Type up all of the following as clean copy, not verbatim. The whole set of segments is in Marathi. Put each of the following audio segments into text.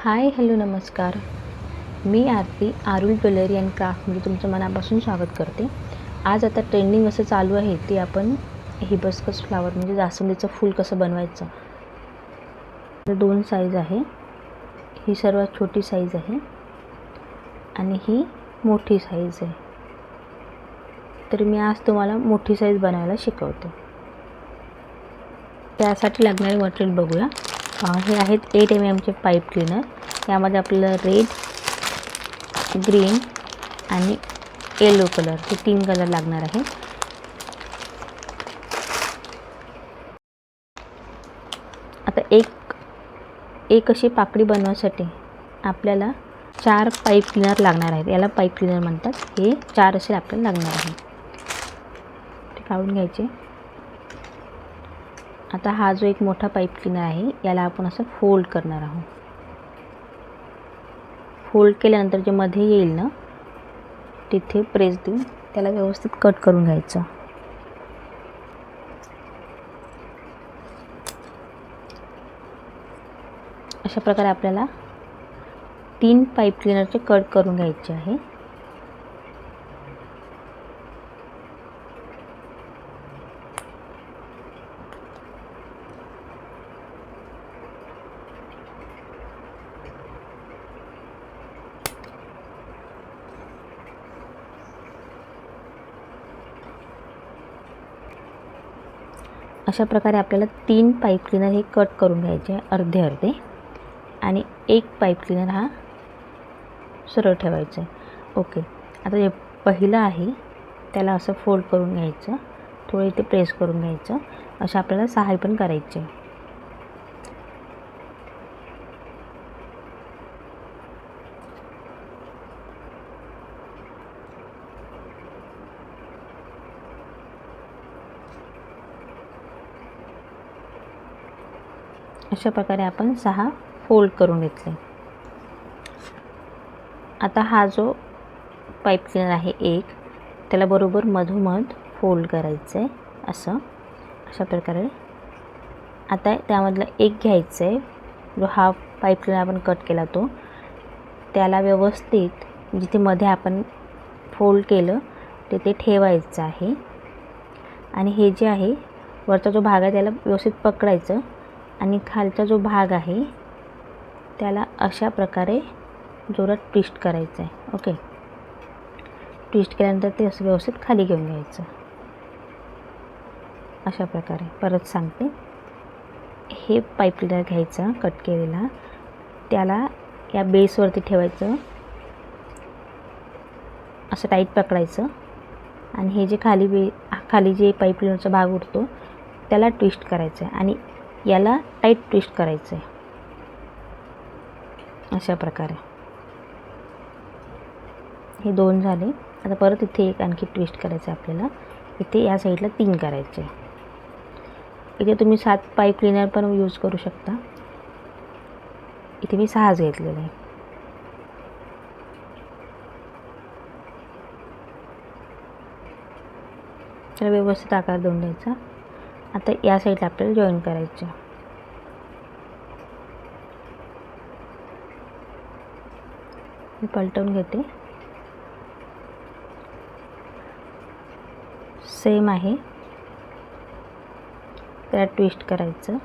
हाय हॅलो नमस्कार. मी आरती आरुल ज्वेलरी अँड क्राफ्टमध्ये तुमचं मनापासून स्वागत करते. आज आता ट्रेंडिंग असं चालू आहे ते आपण हिबिस्कस फ्लावर म्हणजे जास्वंदीचं फूल कसं बनवायचं. तर 2 साईज आहे. ही सर्वात छोटी साईज आहे आणि ही मोठी साईज आहे. तर मी आज तुम्हाला मोठी साईज बनवायला शिकवते. त्यासाठी लागणारे मटेरियल बघूया. हे आहेत 8 mm चे पाईप क्लीनर. यामध्ये आपल्याला रेड, ग्रीन आणि येलो कलर हे 3 कलर लागणार आहे. आता एक अशी पाकळी बनवण्यासाठी आपल्याला 4 पाईप क्लीनर लागणार आहेत. याला पाईप क्लीनर म्हणतात. हे 4 असे आपल्याला लागणार आहे. ते काढून घ्यायचे. आता हा जो एक मोठा पाईप क्लीनर आहे याला आपण असं फोल्ड करणार आहोत. फोल्ड केल्यानंतर जे मध्ये येईल ना तिथे प्रेस देऊन त्याला व्यवस्थित कट करून घ्यायचं. अशा प्रकारे आपल्याला 3 पाईप क्लीनरचे कट करून घ्यायचे आहे. अशा प्रकारे आपल्याला 3 पाईप क्लीनर हे कट करून घ्यायचे आहे अर्धे अर्धे आणि एक पाईप क्लीनर हा सरळ ठेवायचा आहे. ओके. आता जे पहिलं आहे त्याला असं फोल्ड करून घ्यायचं. थोडं इथे प्रेस करून घ्यायचं. असं आपल्याला 6 पण करायचे. अशा प्रकारे आपण 6 फोल्ड करून घेतले. आता हा जो पाईप क्लीनर आहे एक त्याला बरोबर मधोमध फोल्ड करायचं आहे असं. अशा प्रकारे आता त्यामधला एक घ्यायचं आहे जो हा पाईप क्लीनर आपण कट केला तो त्याला व्यवस्थित जिथे मध्ये आपण फोल्ड केलं तिथे ठेवायचं आहे आणि हे जे आहे वरचा जो भाग आहे त्याला व्यवस्थित पकडायचं आणि खालचा जो भाग आहे त्याला अशा प्रकारे जोरात ट्विस्ट करायचं आहे. ओके. ट्विस्ट केल्यानंतर ते असं व्यवस्थित खाली घेऊन घ्यायचं. अशा प्रकारे परत सांगते. हे पाईप क्लीनर घ्यायचा कट केलेला त्याला या बेसवरती ठेवायचं. असं टाईट पकडायचं आणि हे जे खाली जे पाईप क्लीनरचा भाग उरतो त्याला ट्विस्ट करायचं आहे आणि याला टाईट ट्विस्ट करायचं आहे. अशा प्रकारे हे 2 झाले. आता परत इथे एक आणखी ट्विस्ट करायचं आहे आपल्याला. इथे या साईडला 3 करायचे. इथे तुम्ही 7 पाईप क्लीनर पण यूज करू शकता. इथे मी 6 घेतलेले आहे. त्याला व्यवस्थित आकार देऊन द्यायचा. आता या साईडला आपल्याला जॉईन करायचे. मी पलटवून घेते. सेम आहे त्याला ट्विस्ट करायचं.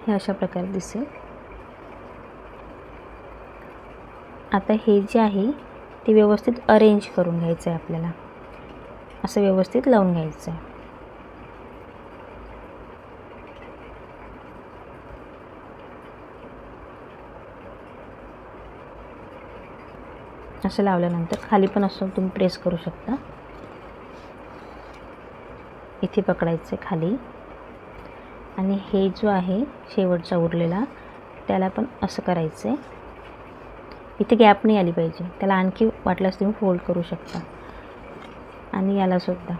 हे अशा प्रकारे दिसेल. आता हे जे आहे ते व्यवस्थित अरेंज करून घ्यायचं आहे आपल्याला. असं व्यवस्थित लावून घ्यायचं आहे. असं लावल्यानंतर खाली पण असं तुम्ही प्रेस करू शकता. इथे पकडायचं आहे खाली आणि हे जो आहे शेवटचा उरलेला त्याला पण असं करायचं आहे. इथे गॅप नाही आली पाहिजे. त्याला आणखी वाटल्यास तुम्ही फोल्ड करू शकता आणि याला सुद्धा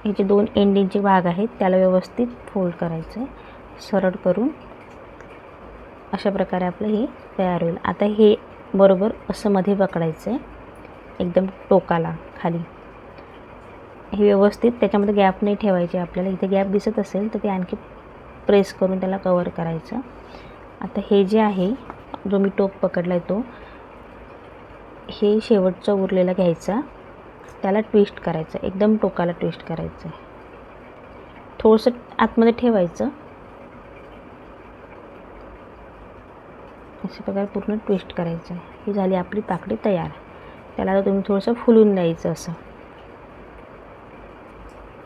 हे जे 2 एंडिंगचे भाग आहेत त्याला व्यवस्थित फोल्ड करायचं आहे, सरळ करून. अशा प्रकारे आपलं हे तयार होईल. आता हे बरोबर असं मध्ये पकडायचं आहे, एकदम टोकाला खाली. हे व्यवस्थित त्याच्यामध्ये गॅप नाही ठेवायचे आपल्याला. इथे गॅप दिसत असेल तर ते आणखी प्रेस करून त्याला कवर करायचं. आता हे जे आहे, जो मी टोक पकडला आहे तो, हे शेवटचा उरलेला घ्यायचा, त्याला ट्विस्ट करायचं, एकदम टोकाला ट्विस्ट करायचं आहे. थोडंसं आतमध्ये ठेवायचं. अशा प्रकारे पूर्ण ट्विस्ट करायचं आहे. ही झाली आपली पाकळी तयार. त्याला आता तुम्ही थोडंसं फुलून द्यायचं असं,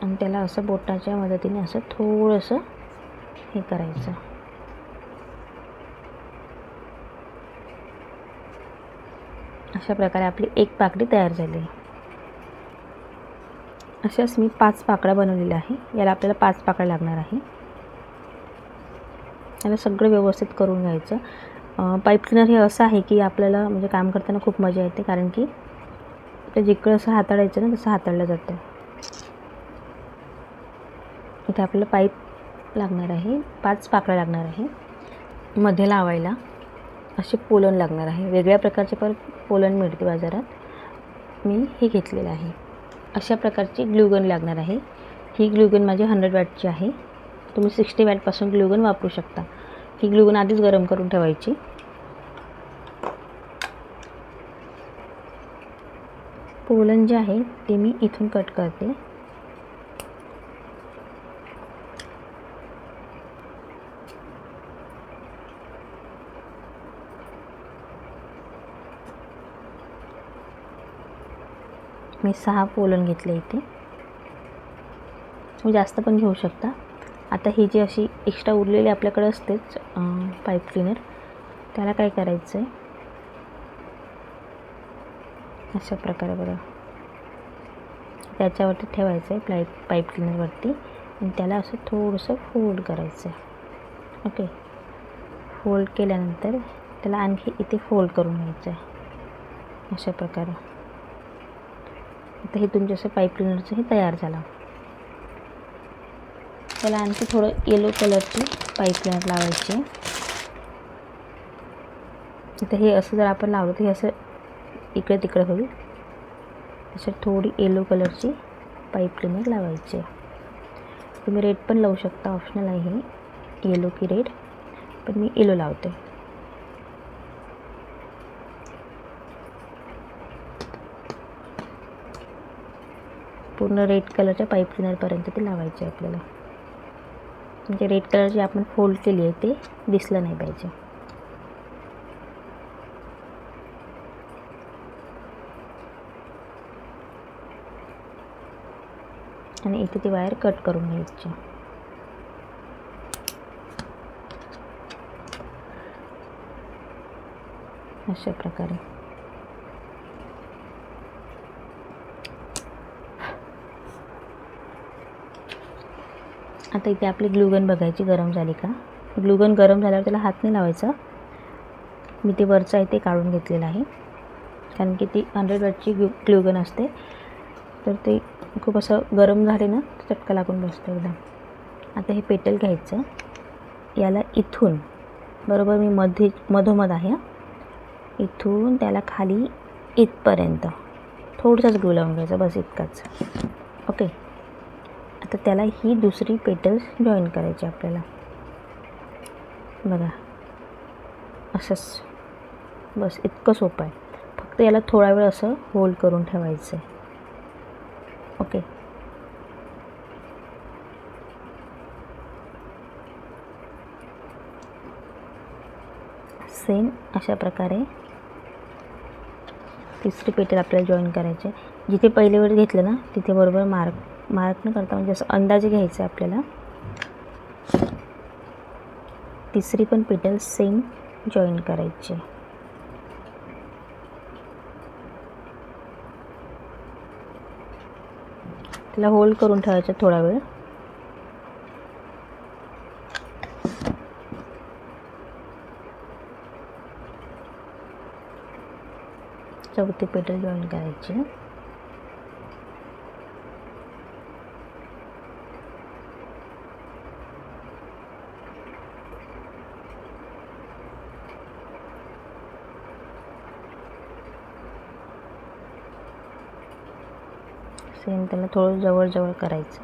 आणि त्याला असं बोटाच्या मदतीने असं थोडंसं हे करायचं. अशा प्रकारे आपली एक पाकळी तयार झाली. अशाच मी 5 पाकळ्या बनवलेल्या आहे. याला आपल्याला 5 पाकळ्या लागणार आहे. याला सगळं व्यवस्थित करून घ्यायचं. पाईप क्लीनर हे असं आहे की आपल्याला म्हणजे काम करताना खूप मजा येते, कारण की ते जिकडं असं हाताळायचं ना तसं हाताळलं जातं. इथे आपल्याला पाईप लागणार आहे, 5 पाकळ्या लागणार आहे. मध्ये लावायला असे पोलन लागणार आहे. वेगळ्या प्रकारचे पण पोलन मिळते बाजारात, मी हे घेतलेलं आहे. अशा प्रकारची ग्लूगन लागणार आहे. ही ग्लूगन माझी 100 वॅटची आहे. तुम्ही 60 वॅटपासून ग्लूगन वापरू शकता. ही ग्लूगन आधीच गरम करून ठेवायची. पोलन जे आहे ते मी इथून कट करते. मी 6 पोलन घेतले इथे. तुम्ही जास्त पण घेऊ शकता. आता ही जी अशी एक्स्ट्रा उरलेली आपल्याकडे असतेच पाईप क्लीनर, त्याला काय करायचं आहे, अशा प्रकारे बघा त्याच्यावरती ठेवायचं आहे पाईप क्लीनरवरती, आणि त्याला असं थोडंसं फोल्ड करायचं आहे. ओके, फोल्ड केल्यानंतर त्याला आणखी इथे फोल्ड करून घ्यायचं आहे अशा प्रकारे. आता हे तुमचं असं पाईप क्लीनरचं हे तयार झालं. त्याला आणखी थोडं येलो कलरची पाईप क्लीनर लावायची. आता हे असं जर आपण लावलं तर हे असं इकडे तिकडे होईल. असं थोडी येलो कलरची पाईप क्लीनर लावायची. तुम्ही रेड पण लावू शकता, ऑप्शनल आहे हे, येलो की रेड, पण मी येलो लावते. पूर्ण रेड कलरच्या पाईप क्लीनरपर्यंत ते लावायचे आपल्याला. म्हणजे रेड कलरची आपण फोल्ड केली आहे ते दिसलं नाही पाहिजे. आणि इथे ती वायर कट करून घ्यायची. अशा प्रकारे. आता इथे आपली ग्लूगन बघायची गरम झाली का. ग्लूगन गरम झाल्यावर त्याला हात नाही लावायचा. मी ते वरचं आहे ते काढून घेतलेलं आहे, कारण की ती 100 वॅटची ग्लूगन असते, तर ते खूप असं गरम झाले ना चटका लागून बसतो एकदम. आता हे पेटल घ्यायचं. याला इथून बरोबर मी मधोमध आहे, इथून त्याला खाली इथपर्यंत थोडंसंच ग्लू लावून घ्यायचं, बस इतकाच. ओके, आता त्याला ही दुसरी पेटल्स जॉईन करायची आपल्याला. बघा असंच, बस इतकं सोपं आहे. फक्त याला थोडा वेळ असं होल्ड करून ठेवायचं आहे. ओके, सेम अशा प्रकारे तिसरी पेटल आपल्याला जॉईन करायचे. जिथे पहिले वेळ घेतलं ना तिथे बरोबर मार्क न करता, म्हणजे असं अंदाजे घ्यायचं आहे आपल्याला. तिसरी पण पेटल सेम जॉईन करायची. त्याला होल्ड करून ठेवायचं थोडा वेळ. चौथी पेटल जॉईन करायची. सेम त्याला थोडं जवळ करायचं.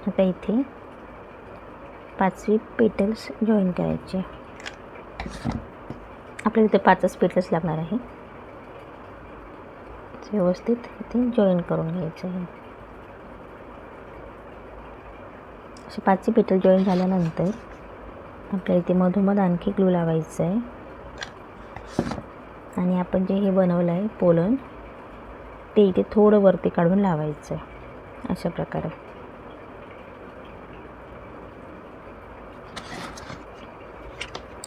आता इथे 5वी पेटल्स जॉईन करायचे. आपल्याला इथे 5च पेटल्स लागणार आहे. व्यवस्थित इथे जॉईन करून घ्यायचं आहे. असे 5 पेटल जॉईन झाल्यानंतर आपल्याला इथे मधोमध आणखी ग्लू लावायचं आहे. आणि आपण जे हे बनवलं आहे पोलन ते इथे थोडं वरती काढून लावायचं आहे अशा प्रकारे.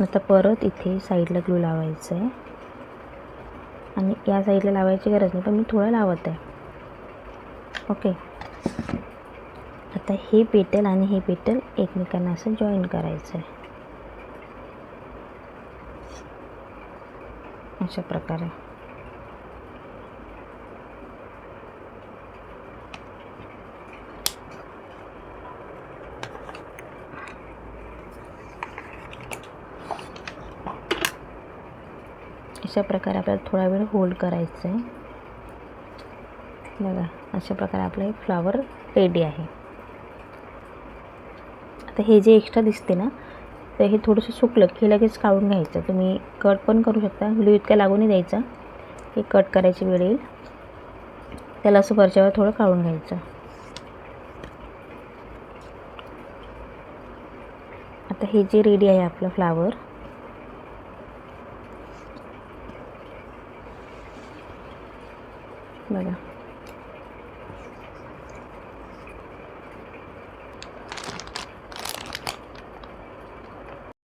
आता परत इथे साईडला ग्लू लावायचं आहे. आणि या साईडला लावायची गरज नाही, पण मी थोडं लावत आहे. ओके. आता हे पेटल आणि हे पेटल एकमेकांना असं जॉईन करायचं आहे अशा प्रकारे. अशा प्रकारे आपल्याला थोडा वेळ होल्ड करायचं आहे. बघा अशा प्रकारे आपलं एक फ्लावर रेडी आहे. आता हे जे एक्स्ट्रा दिसते ना, तर हे थोडंसं सुकलं की लगेच काढून घ्यायचं. तुम्ही कट पण करू शकता, ग्लू इतका लागू नाही द्यायचा. हे कट करायची वेळ येईल त्याला असं वरच्यावर थोडं काढून घ्यायचं. आता हे जे रेडी आहे आपलं फ्लावर, बघा